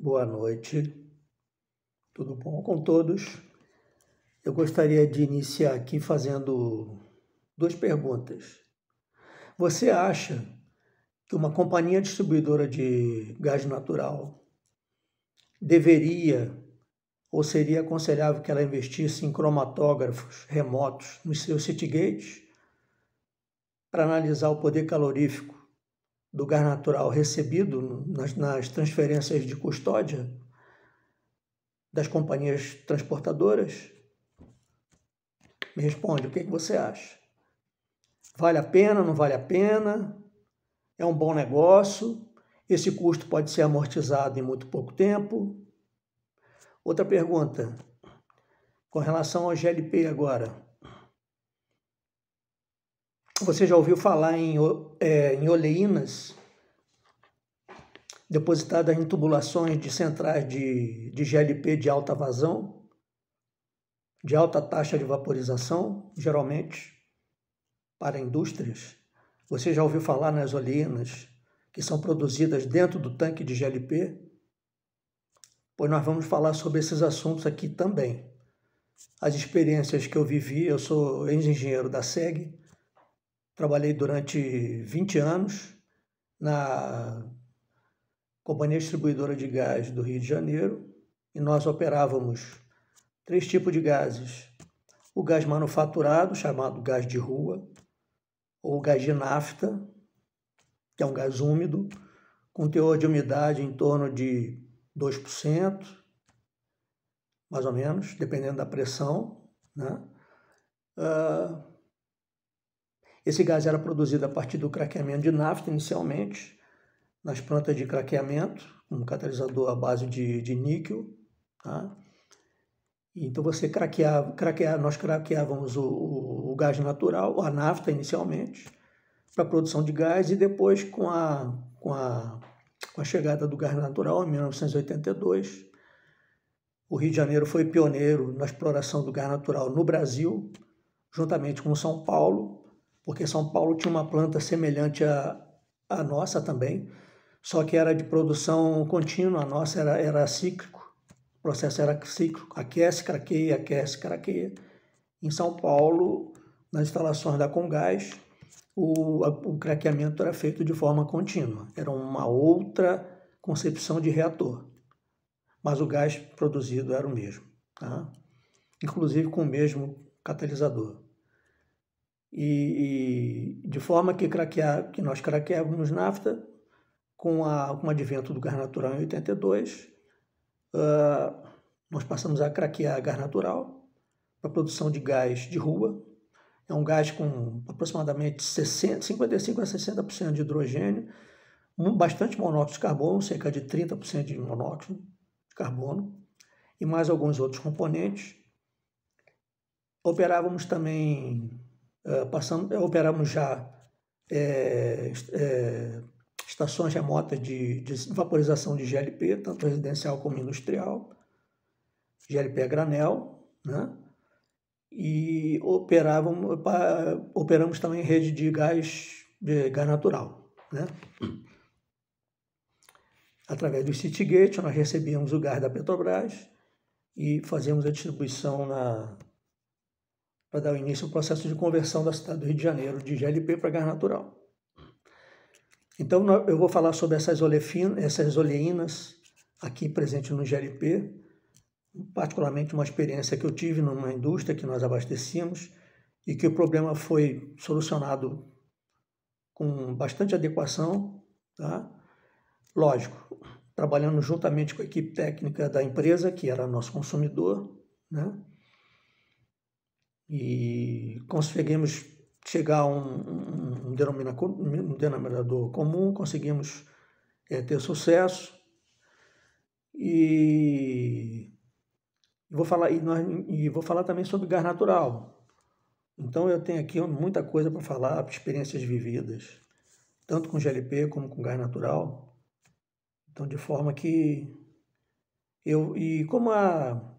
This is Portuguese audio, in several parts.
Boa noite, tudo bom com todos? Eu gostaria de iniciar aqui fazendo duas perguntas. Você acha que uma companhia distribuidora de gás natural deveria ou seria aconselhável que ela investisse em cromatógrafos remotos nos seus city-gates para analisar o poder calorífico do gás natural recebido nas transferências de custódia das companhias transportadoras? Me responde, o que você acha? Vale a pena, não vale a pena? É um bom negócio? Esse custo pode ser amortizado em muito pouco tempo? Outra pergunta, com relação ao GLP agora. Você já ouviu falar em oleínas depositadas em tubulações de centrais de GLP de alta vazão, de alta taxa de vaporização, geralmente para indústrias? Você já ouviu falar nas oleínas que são produzidas dentro do tanque de GLP? Pois nós vamos falar sobre esses assuntos aqui também. As experiências que eu vivi, eu sou ex-engenheiro da SEG, trabalhei durante 20 anos na Companhia Distribuidora de Gás do Rio de Janeiro e nós operávamos 3 tipos de gases. O gás manufaturado, chamado gás de rua, ou gás de nafta, que é um gás úmido, com teor de umidade em torno de 2%, mais ou menos, dependendo da pressão, né? Esse gás era produzido a partir do craqueamento de nafta, inicialmente, nas plantas de craqueamento, um catalisador à base de níquel. Tá? Então, nós craqueávamos o gás natural, a nafta, inicialmente, para a produção de gás, e depois, com a chegada do gás natural, em 1982, o Rio de Janeiro foi pioneiro na exploração do gás natural no Brasil, juntamente com São Paulo, porque São Paulo tinha uma planta semelhante à nossa também, só que era de produção contínua, a nossa era cíclico, o processo era cíclico, aquece, craqueia. Em São Paulo, nas instalações da Comgás, o craqueamento era feito de forma contínua, era uma outra concepção de reator, mas o gás produzido era o mesmo, tá? Inclusive com o mesmo catalisador. E de forma que nós craqueávamos nafta, com o advento do gás natural em 82, nós passamos a craquear gás natural para a produção de gás de rua. É um gás com aproximadamente 55% a 60% de hidrogênio, bastante monóxido de carbono, cerca de 30% de monóxido de carbono, e mais alguns outros componentes. Operávamos também, operamos já estações remotas de vaporização de GLP, tanto residencial como industrial, GLP a granel, né? E operamos também rede de gás natural, né? Através do city-gate, nós recebíamos o gás da Petrobras e fazíamos a distribuição para dar início ao processo de conversão da cidade do Rio de Janeiro de GLP para gás natural. Então, eu vou falar sobre essas oleínas aqui presentes no GLP, particularmente uma experiência que eu tive numa indústria que nós abastecíamos e que o problema foi solucionado com bastante adequação, tá? Lógico, trabalhando juntamente com a equipe técnica da empresa, que era nosso consumidor, né? E conseguimos chegar a um denominador comum, conseguimos ter sucesso. E vou falar também sobre gás natural. Então eu tenho aqui muita coisa para falar, experiências vividas, tanto com GLP como com gás natural. Então, de forma que como a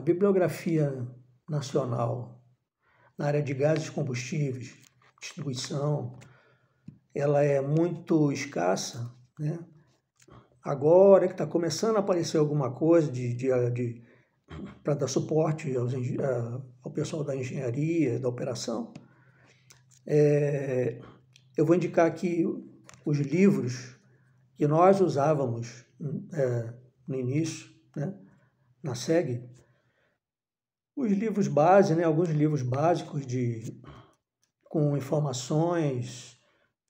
bibliografia nacional na área de gases e combustíveis, distribuição, ela é muito escassa, né? Agora que está começando a aparecer alguma coisa para dar suporte ao pessoal da engenharia, da operação, eu vou indicar aqui os livros que nós usávamos no início, né, na SEG, os livros base, né, alguns livros básicos com informações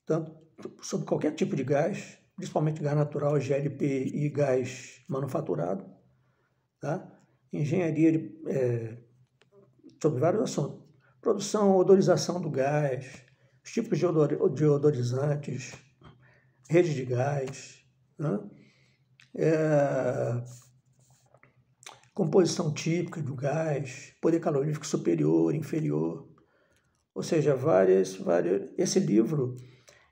tanto sobre qualquer tipo de gás, principalmente gás natural, GLP e gás manufaturado, tá? Engenharia sobre vários assuntos. Produção, odorização do gás, os tipos de odorizantes, rede de gás, né? Composição típica do gás, poder calorífico superior, inferior, ou seja, várias. Esse livro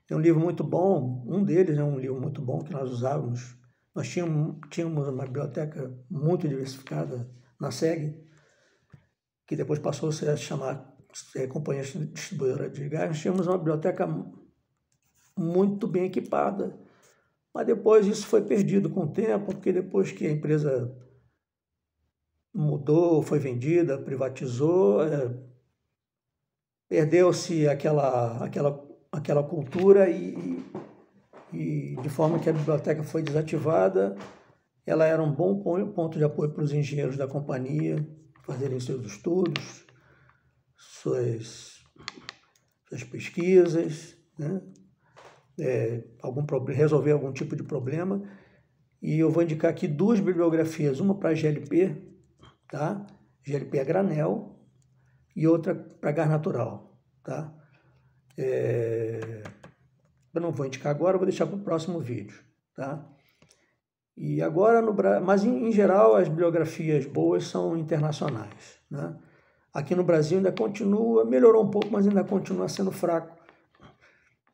é um livro muito bom, um deles é um livro muito bom que nós usávamos. Nós tínhamos uma biblioteca muito diversificada na SEG, que depois passou a se chamar Companhia Distribuidora de Gás. Nós tínhamos uma biblioteca muito bem equipada, mas depois isso foi perdido com o tempo, porque depois que a empresa mudou, foi vendida, privatizou, perdeu-se aquela cultura e de forma que a biblioteca foi desativada. Ela era um bom ponto de apoio para os engenheiros da companhia fazerem seus estudos, suas pesquisas, né? Resolver algum tipo de problema. E eu vou indicar aqui duas bibliografias, uma para GLP, tá? GLP a granel, e outra para gás natural, tá? Eu não vou indicar agora, vou deixar para o próximo vídeo, tá? E agora, mas em geral, as bibliografias boas são internacionais, né? Aqui no Brasil ainda continua, melhorou um pouco, mas ainda continua sendo fraco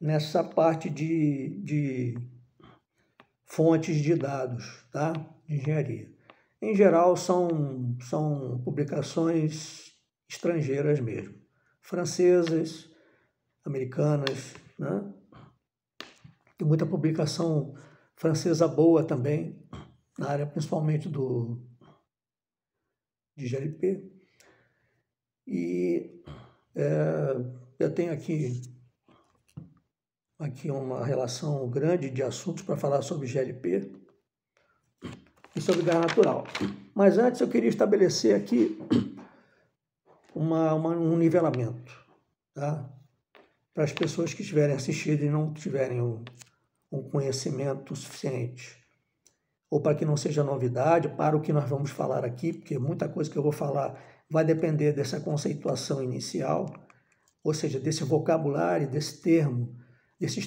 nessa parte de fontes de dados, tá? De engenharia. Em geral, são publicações estrangeiras mesmo, francesas, americanas, né? Tem muita publicação francesa boa também, na área principalmente de GLP. E eu tenho aqui uma relação grande de assuntos para falar sobre GLP e sobre gás natural. Mas antes eu queria estabelecer aqui um nivelamento, tá? Para as pessoas que estiverem assistindo e não tiverem um conhecimento suficiente, ou para que não seja novidade para o que nós vamos falar aqui, porque muita coisa que eu vou falar vai depender dessa conceituação inicial, ou seja, desse vocabulário, desses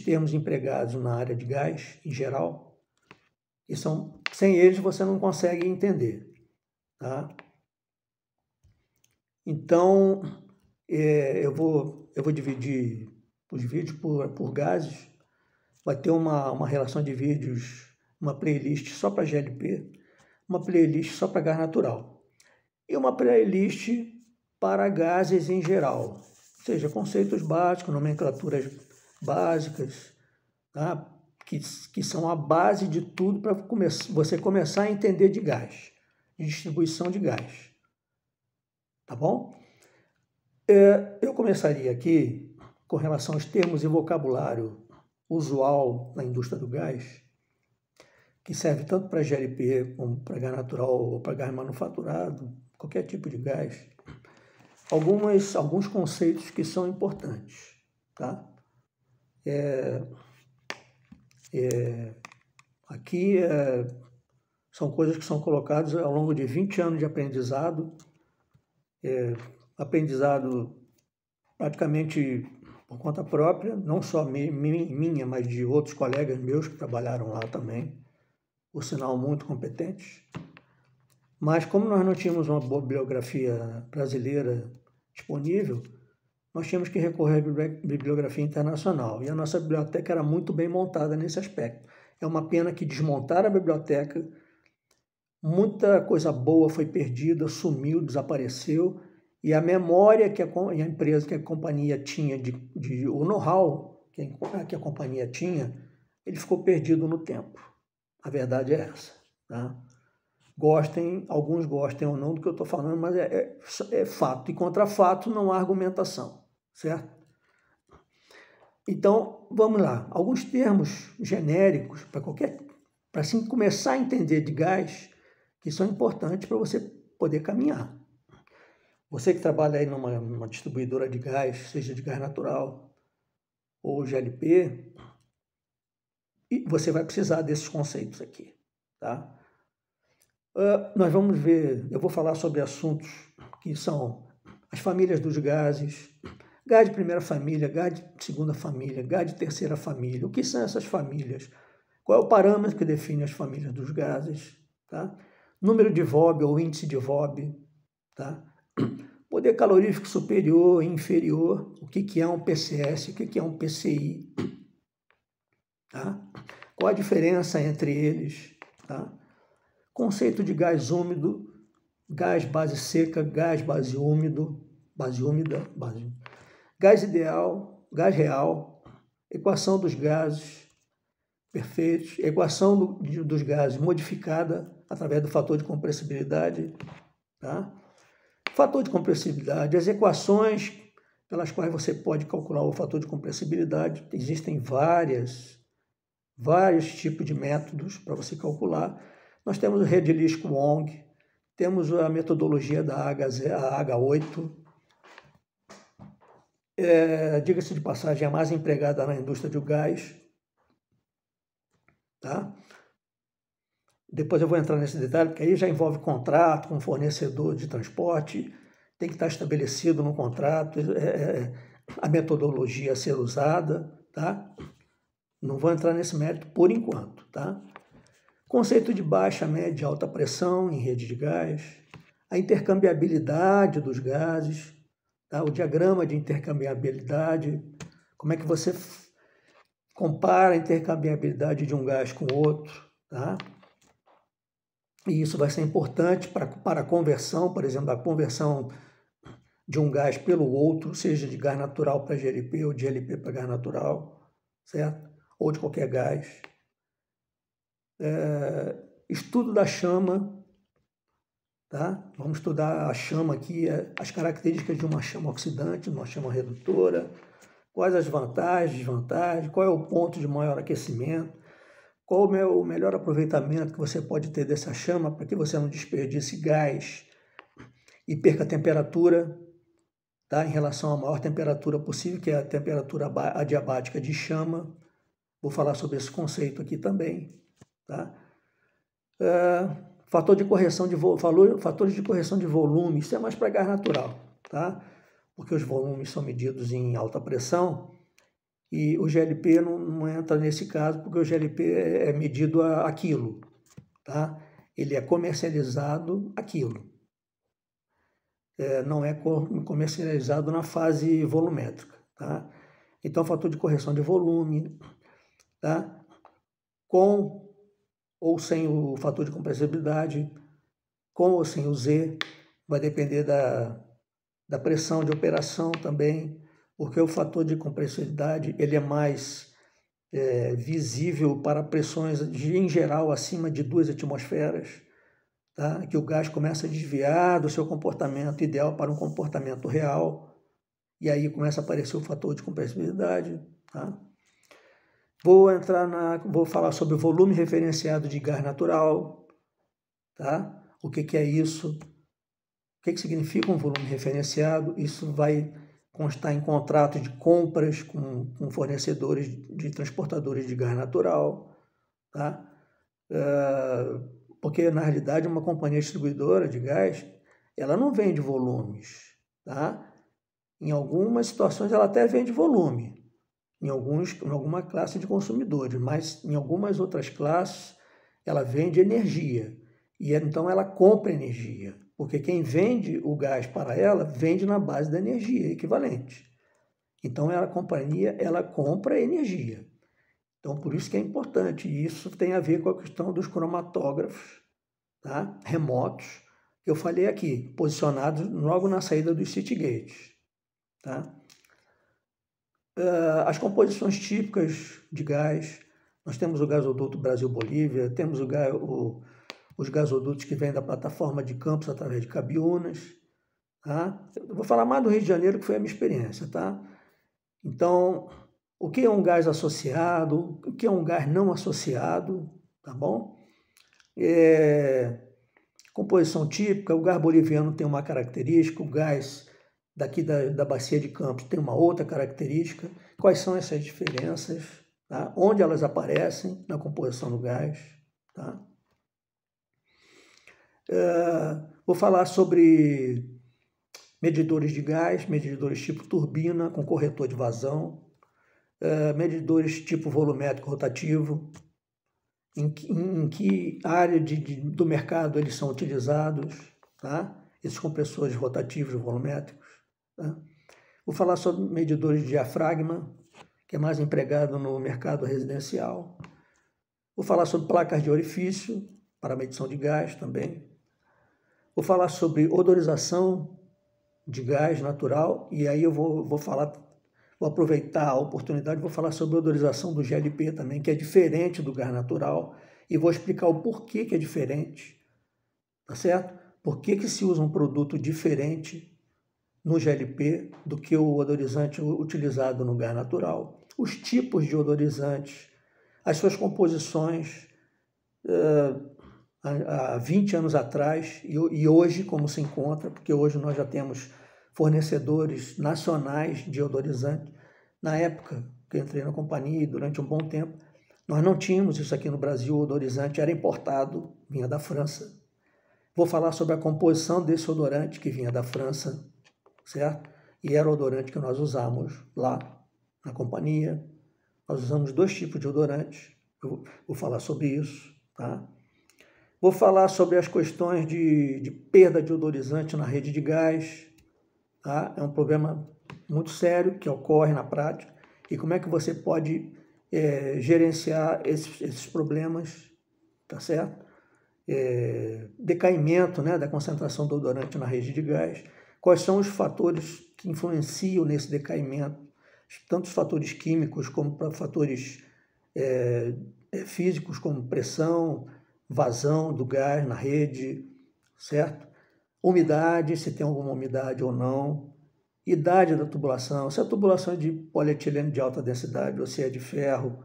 termos empregados na área de gás em geral, e sem eles você não consegue entender, tá? Então, eu vou dividir os vídeos por gases. Vai ter uma relação de vídeos, uma playlist só para GLP, uma playlist só para gás natural e uma playlist para gases em geral, ou seja, conceitos básicos, nomenclaturas básicas, tá? Que são a base de tudo para você começar a entender de gás, de distribuição de gás. Tá bom? Eu começaria aqui com relação aos termos e vocabulário usual na indústria do gás, que serve tanto para GLP como para gás natural ou para gás manufaturado, qualquer tipo de gás. Alguns conceitos que são importantes, tá? Aqui são coisas que são colocadas ao longo de 20 anos de aprendizado, aprendizado praticamente por conta própria, não só minha, mas de outros colegas meus que trabalharam lá também, por sinal muito competentes. Mas como nós não tínhamos uma bibliografia brasileira disponível, nós tínhamos que recorrer à bibliografia internacional, e a nossa biblioteca era muito bem montada nesse aspecto. É uma pena que desmontaram a biblioteca, muita coisa boa foi perdida, sumiu, desapareceu, e a memória que a empresa, que a companhia tinha, o know-how que a companhia tinha, ele ficou perdido no tempo, A verdade é essa, tá? Gostem, alguns gostem ou não do que eu estou falando, mas é fato. E contra fato não há argumentação, certo? Então, vamos lá. Alguns termos genéricos para assim começar a entender de gás, que são importantes para você poder caminhar. Você que trabalha aí numa distribuidora de gás, seja de gás natural ou GLP, você vai precisar desses conceitos aqui, tá? Nós vamos ver, eu vou falar sobre assuntos que são as famílias dos gases, gás de primeira família, gás de segunda família, gás de terceira família. O que são essas famílias? Qual é o parâmetro que define as famílias dos gases? Tá? Número de VOB ou índice de VOB. Tá? Poder calorífico superior e inferior. O que é um PCS? O que é um PCI? Tá? Qual a diferença entre eles? Tá? Conceito de gás úmido, gás base seca, gás base úmido, base úmida, gás ideal, gás real, equação dos gases perfeitos, equação dos gases modificada através do fator de compressibilidade, tá? Fator de compressibilidade, as equações pelas quais você pode calcular o fator de compressibilidade, existem vários tipos de métodos para você calcular. Nós temos o Redlich-Wong, temos a metodologia da H8, diga-se de passagem, é a mais empregada na indústria do gás, tá? Depois eu vou entrar nesse detalhe, porque aí já envolve contrato com fornecedor de transporte, tem que estar estabelecido no contrato a metodologia a ser usada, tá? Não vou entrar nesse mérito por enquanto, tá? Conceito de baixa, média e alta pressão em rede de gás, a intercambiabilidade dos gases, tá? O diagrama de intercambiabilidade, como é que você compara a intercambiabilidade de um gás com outro, tá? E isso vai ser importante para a conversão, por exemplo, a conversão de um gás pelo outro, seja de gás natural para GLP ou de GLP para gás natural, certo? Ou de qualquer gás. Estudo da chama, tá? Vamos estudar a chama aqui, as características de uma chama oxidante, uma chama redutora, quais as vantagens, desvantagens, qual é o ponto de maior aquecimento, qual o melhor aproveitamento que você pode ter dessa chama para que você não desperdice gás e perca temperatura, tá? Em relação à maior temperatura possível, que é a temperatura adiabática de chama. Vou falar sobre esse conceito aqui também, tá? Fatores de correção de volume, isso é mais para gás natural, tá? Porque os volumes são medidos em alta pressão e o GLP não entra nesse caso, porque o GLP é medido a quilo, tá? Ele é comercializado a quilo. Não é comercializado na fase volumétrica, tá? Então, fator de correção de volume, tá? Com ou sem o fator de compressibilidade, com ou sem o Z, vai depender da pressão de operação também, porque o fator de compressibilidade ele é mais visível para pressões em geral acima de 2 atmosferas, tá? Que o gás começa a desviar do seu comportamento ideal para um comportamento real, e aí começa a aparecer o fator de compressibilidade, tá? Vou falar sobre o volume referenciado de gás natural, tá? O que é isso? O que significa um volume referenciado? Isso vai constar em contratos de compras com fornecedores de transportadores de gás natural, tá? Porque, na realidade, uma companhia distribuidora de gás, ela não vende volumes, tá? Em algumas situações, ela até vende volume, em alguma classe de consumidores, mas em algumas outras classes, ela vende energia. E então ela compra energia, porque quem vende o gás para ela, vende na base da energia equivalente. Então, a companhia, ela compra energia. Então, por isso que é importante. E isso tem a ver com a questão dos cromatógrafos, tá? Remotos, que eu falei aqui, posicionados logo na saída dos city gates, tá? As composições típicas de gás, Nós temos o gasoduto Brasil-Bolívia, temos os gasodutos que vêm da plataforma de Campos através de Cabiúnas. Tá? Eu vou falar mais do Rio de Janeiro, que foi a minha experiência. Tá? Então, o que é um gás associado, o que é um gás não associado, tá bom? Composição típica, o gás boliviano tem uma característica, o gás daqui da Bacia de Campos tem uma outra característica. Quais são essas diferenças? Tá? Onde elas aparecem na composição do gás? Tá? Vou falar sobre medidores de gás, medidores tipo turbina com corretor de vazão, medidores tipo volumétrico rotativo, em que área do mercado eles são utilizados, tá? Esses compressores rotativos volumétricos. Tá? Vou falar sobre medidores de diafragma, que é mais empregado no mercado residencial. Vou falar sobre placas de orifício, para medição de gás também. Vou falar sobre odorização de gás natural, e aí eu vou aproveitar a oportunidade e vou falar sobre a odorização do GLP também, que é diferente do gás natural, e vou explicar o porquê que é diferente, tá certo? Por que se usa um produto diferente no GLP do que o odorizante utilizado no gás natural, os tipos de odorizantes, as suas composições há 20 anos atrás e hoje como se encontra, porque hoje nós já temos fornecedores nacionais de odorizante. Na época que eu entrei na companhia, durante um bom tempo, nós não tínhamos isso aqui no Brasil, o odorizante era importado, vinha da França. Vou falar sobre a composição desse odorante que vinha da França, certo? E era o odorante que nós usamos lá na companhia. Nós usamos 2 tipos de odorantes, eu vou falar sobre isso, tá? Vou falar sobre as questões de perda de odorizante na rede de gás, tá? É um problema muito sério que ocorre na prática e como é que você pode gerenciar esses problemas, tá certo? Decaimento, né, da concentração do odorante na rede de gás. Quais são os fatores que influenciam nesse decaimento? Tanto os fatores químicos como fatores físicos, como pressão, vazão do gás na rede, certo? Umidade, se tem alguma umidade ou não. Idade da tubulação, se a tubulação é de polietileno de alta densidade ou se é de ferro.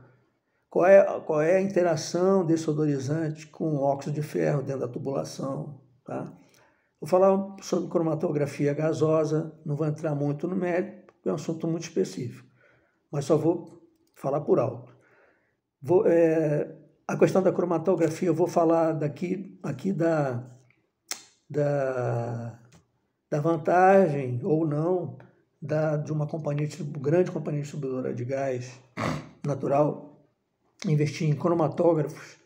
Qual é a interação desse odorizante com o óxido de ferro dentro da tubulação, tá? Vou falar sobre cromatografia gasosa, não vou entrar muito no mérito, porque é um assunto muito específico, mas só vou falar por alto. A questão da cromatografia, eu vou falar aqui da vantagem ou não de uma grande companhia distribuidora de gás natural investir em cromatógrafos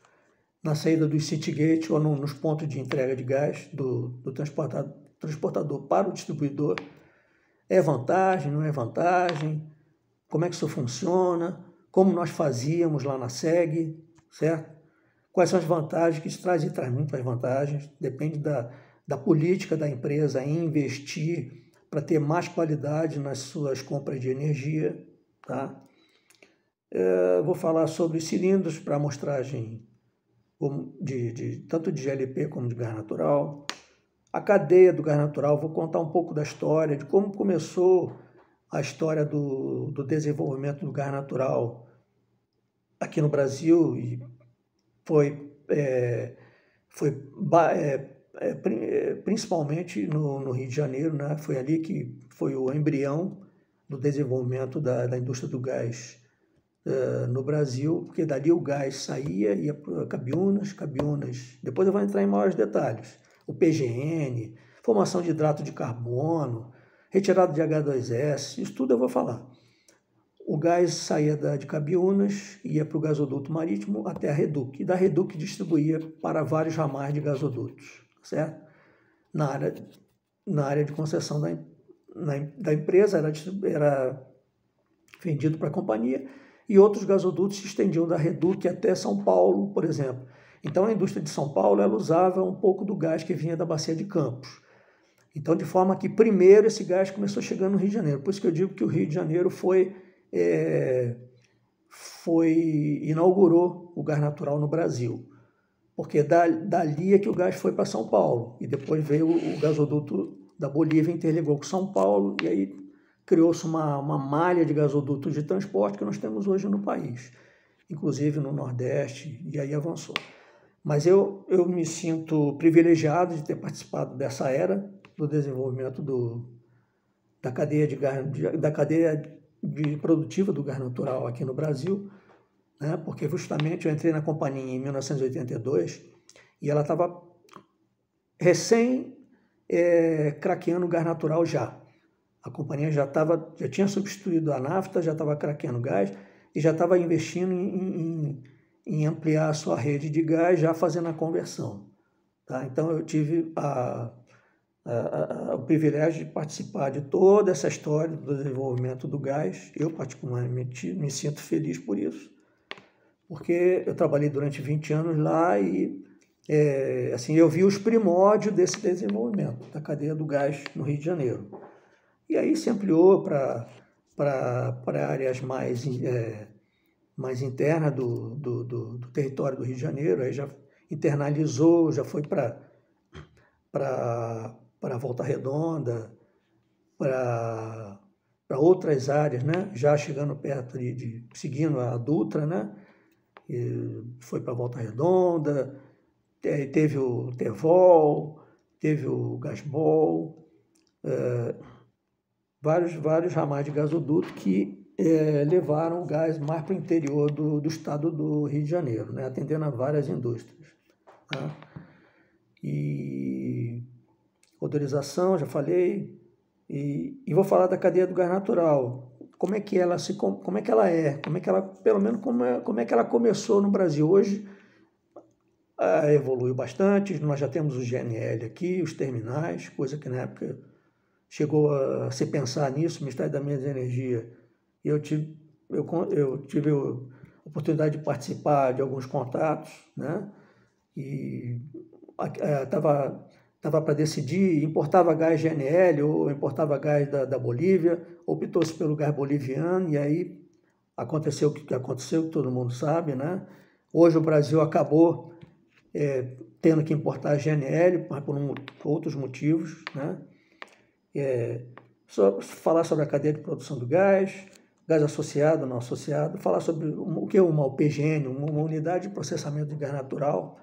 na saída do city gate ou nos pontos de entrega de gás do transportador para o distribuidor. É vantagem, não é vantagem? Como é que isso funciona? Como nós fazíamos lá na SEG, certo? Quais são as vantagens que isso traz? E traz muitas vantagens, depende da política da empresa em investir para ter mais qualidade nas suas compras de energia, tá? Vou falar sobre cilindros para amostragem tanto de GLP como de gás natural. A cadeia do gás natural, vou contar um pouco da história, de como começou a história do desenvolvimento do gás natural aqui no Brasil, e principalmente no Rio de Janeiro, né? Foi ali que foi o embrião do desenvolvimento da indústria do gás no Brasil, porque dali o gás saía, ia para Cabiúnas, depois eu vou entrar em maiores detalhes, o PGN, formação de hidrato de carbono, retirada de H2S, isso tudo eu vou falar. O gás saía de Cabiúnas, ia para o gasoduto marítimo até a Reduc, e da Reduc distribuía para vários ramais de gasodutos, certo? Na área de concessão da empresa, era vendido para a companhia, e outros gasodutos se estendiam da Reduc até São Paulo, por exemplo. Então, a indústria de São Paulo ela usava um pouco do gás que vinha da Bacia de Campos. Então, de forma que, primeiro, esse gás começou chegando no Rio de Janeiro. Por isso que eu digo que o Rio de Janeiro foi inaugurou o gás natural no Brasil, porque dali é que o gás foi para São Paulo, e depois veio o gasoduto da Bolívia, interligou com São Paulo, e aí criou-se uma malha de gasodutos de transporte que nós temos hoje no país, inclusive no Nordeste, e aí avançou. Mas eu me sinto privilegiado de ter participado dessa era do desenvolvimento da cadeia produtiva do gás natural aqui no Brasil, né? Porque justamente eu entrei na companhia em 1982 e ela estava craqueando o gás natural já. A companhia já tinha substituído a nafta, já estava craqueando gás e já estava investindo em ampliar a sua rede de gás, já fazendo a conversão. Tá? Então eu tive o privilégio de participar de toda essa história do desenvolvimento do gás. Eu particularmente me sinto feliz por isso, porque eu trabalhei durante 20 anos lá e assim, eu vi os primórdios desse desenvolvimento da cadeia do gás no Rio de Janeiro. E aí se ampliou para áreas mais internas do território do Rio de Janeiro, aí já internalizou, já foi para Volta Redonda, para outras áreas, né? Já chegando perto seguindo a Dutra, né? E foi para Volta Redonda, teve o Tervol, teve o Gasbol, vários ramais de gasoduto que levaram o gás mais para o interior do estado do Rio de Janeiro, né? Atendendo a várias indústrias. Tá? E odorização, já falei, e vou falar da cadeia do gás natural. Como é que ela pelo menos como é que ela começou no Brasil hoje? Evoluiu bastante, nós já temos o GNL aqui, os terminais, coisa que na época chegou a se pensar nisso, o Ministério da Minas e Energia. Eu tive a oportunidade de participar de alguns contatos, né? E estava para decidir, importava gás GNL ou importava gás da Bolívia, optou-se pelo gás boliviano, e aí aconteceu o que aconteceu, que todo mundo sabe, né? Hoje o Brasil acabou tendo que importar GNL, mas por outros motivos, né? Falar sobre a cadeia de produção do gás associado, não associado, falar sobre o que é uma UPGN, uma unidade de processamento de gás natural,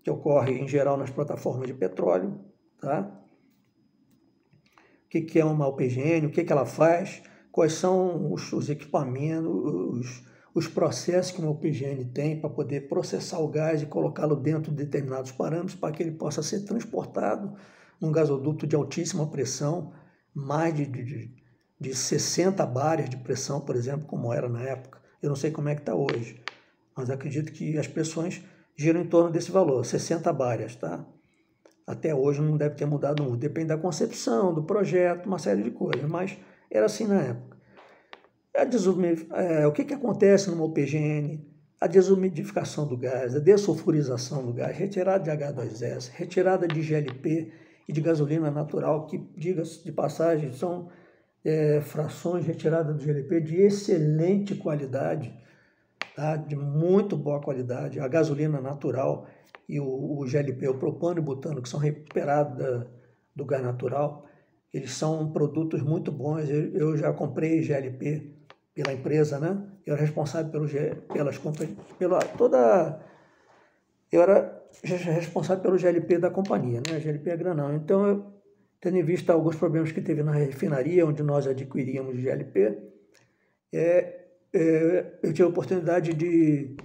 que ocorre em geral nas plataformas de petróleo, tá? O que é uma UPGN, o que ela faz, quais são os equipamentos, os processos que uma UPGN tem para poder processar o gás e colocá-lo dentro de determinados parâmetros para que ele possa ser transportado num gasoduto de altíssima pressão, mais de 60 bares de pressão, por exemplo, como era na época. Eu não sei como é que está hoje, mas acredito que as pressões giram em torno desse valor, 60 bares, tá? Até hoje não deve ter mudado muito, depende da concepção, do projeto, uma série de coisas, mas era assim na época. O que acontece numa UPGN? A desumidificação do gás, a dessulfurização do gás, retirada de H2S, retirada de GLP e de gasolina natural, que, diga-se de passagem, são frações retiradas do GLP de excelente qualidade, tá? De muito boa qualidade. A gasolina natural e o GLP, o propano e o butano, que são recuperados do gás natural, eles são produtos muito bons. Eu já comprei GLP pela empresa, né? Eu era responsável pelas compras, eu era responsável pelo GLP da companhia, né? GLP é granão. Então, tendo em vista alguns problemas que teve na refinaria, onde nós adquiríamos GLP, eu tive a oportunidade de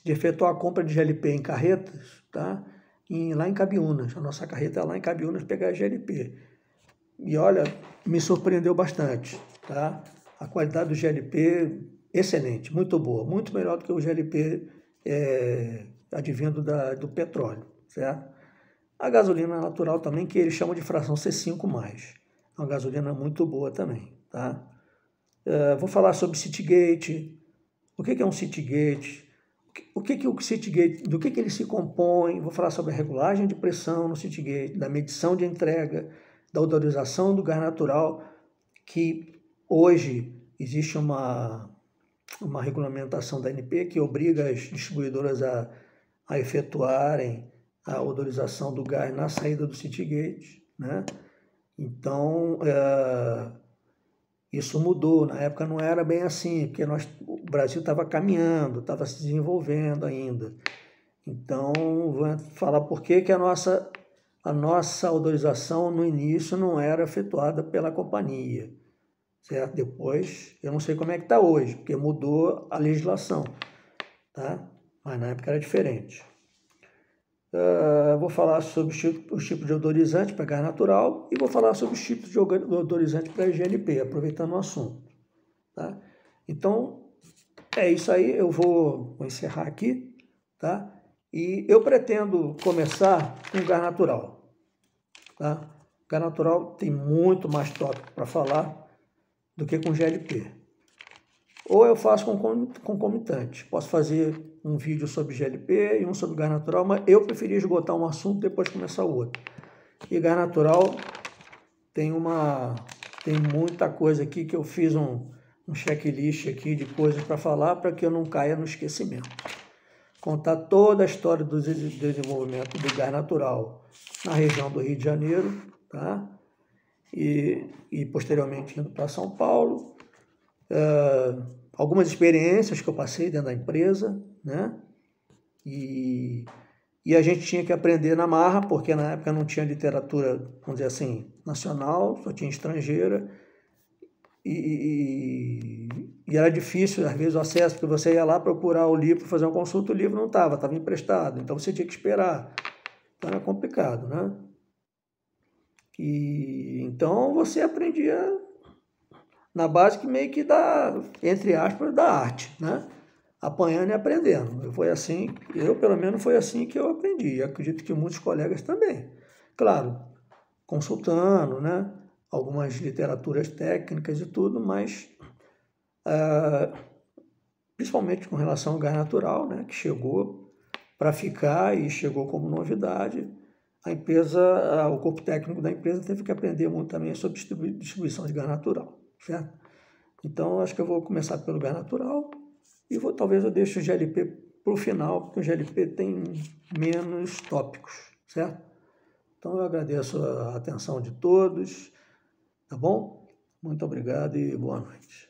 efetuar a compra de GLP em carretas, tá? Lá em Cabiúnas. A nossa carreta é lá em Cabiúnas pegar GLP. E olha, me surpreendeu bastante, tá? A qualidade do GLP, excelente, muito boa, muito melhor do que o GLP advindo do petróleo, certo? A gasolina natural também, que eles chamam de fração C5+. É uma gasolina muito boa também, tá? Vou falar sobre Citygate. O que é um Citygate? Do que ele se compõe? Vou falar sobre a regulagem de pressão no Citygate, da medição de entrega, da odorização do gás natural, que hoje existe uma uma regulamentação da ANP que obriga as distribuidoras a efetuarem a odorização do gás na saída do Citygate, né? Então, isso mudou. Na época não era bem assim, porque o Brasil estava caminhando, estava se desenvolvendo ainda. Então, vou falar por que a nossa odorização no início não era efetuada pela companhia, certo? Depois, eu não sei como é que está hoje, porque mudou a legislação, tá? Mas na época era diferente. Vou falar sobre os tipos de odorizante para gás natural e vou falar sobre os tipos de odorizante para GLP, aproveitando o assunto, tá? Então, é isso aí, eu vou encerrar aqui, tá? E eu pretendo começar com gás natural, tá? Gás natural tem muito mais tópico para falar do que com GLP. Ou eu faço concomitante. Posso fazer um vídeo sobre GLP e um sobre gás natural, mas eu preferi esgotar um assunto e depois começar o outro. E gás natural tem muita coisa aqui que eu fiz um checklist aqui de coisas para falar para que eu não caia no esquecimento. Contar toda a história do desenvolvimento do gás natural na região do Rio de Janeiro, tá? E posteriormente indo para São Paulo. Algumas experiências que eu passei dentro da empresa, né? E a gente tinha que aprender na marra, porque na época não tinha literatura, vamos dizer assim, nacional, só tinha estrangeira. E era difícil, às vezes, o acesso, porque você ia lá procurar o livro, fazer uma consulta, o livro não estava emprestado, então você tinha que esperar. Então era complicado, né? Então você aprendia na base que meio que entre aspas, da arte, né? Apanhando e aprendendo. Eu pelo menos foi assim que eu aprendi, e acredito que muitos colegas também. Claro, consultando, né? Algumas literaturas técnicas e tudo, mas principalmente com relação ao gás natural, né? Que chegou para ficar e chegou como novidade. A empresa, o corpo técnico da empresa teve que aprender muito também sobre distribuição de gás natural, certo? Então, acho que eu vou começar pelo gás natural e talvez eu deixe o GLP para o final, porque o GLP tem menos tópicos, certo? Então, eu agradeço a atenção de todos, tá bom? Muito obrigado e boa noite.